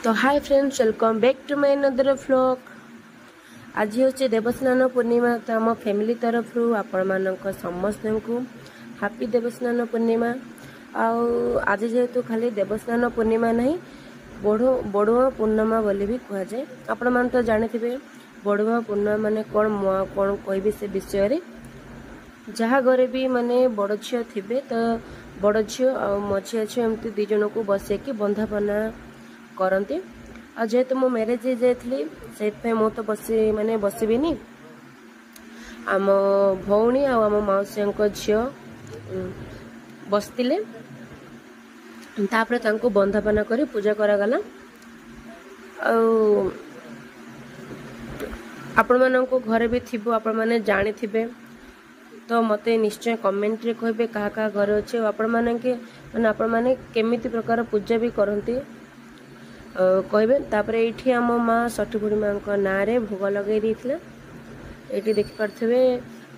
तो hi friends, welcome back to my another vlog. आज हूँ देवस्नान पूर्णिमा। तो आम फैमिली तरफ आपण समस्त को हैप्पी देवस्नान पूर्णिमा। आज जेहेतु खाली देवस्नान पूर्णिमा नहीं, बड़ुआ पूर्णिमा बोली भी कह जाए। आपण मान तो जानी बड़ुआ पूर्णिमा माने कौन कौन कहबी से विषय। जहाँ घरे भी माने बड़ झील थे तो बड़ झील और मझिया झील एमती दी जन को बसैकी बंधापना करती। जेहेतु मो मैरेज हो जाइली से मु तो माने बसबिनी। आम भौणी आम मौसी झील बसते तापर बंधापना कर पूजा करागला। आपण मानक घरे भी थी आपण मैंने जानी थे तो मते निश्चय कमेंट रे कहबे कहा कहा घर अच्छे आपण मैंने केमी प्रकार पूजा भी करती कहबे। तापर ये आम माँ षठी बुढ़ी माँ ना रे भोग लगे ये देखिपे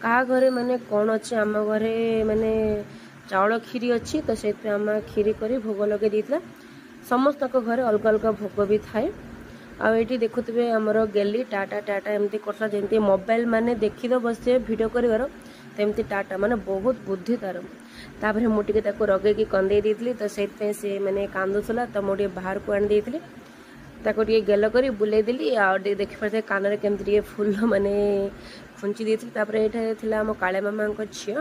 क्या घरे माने कौन अच्छे। आम घरे माने चाउल खीरी अच्छी तो से आम खीरी कर भोग लगे समस्त घरे अलग अलग भोग भी थाए। आठी देखुवे आमर गेली टाटा टाटा एमती करता जमी मोबाइल माने देखीद से भिड कर तेमती टाटा माने बहुत बुद्धि तार मुझे रगे कंदे तो से मैंने कांदुला तो मुझे बाहर को आनी टे गेल कर बुले देली आ देखिपे कान केमती फूल माने खुंची दी। आम काले मामा झील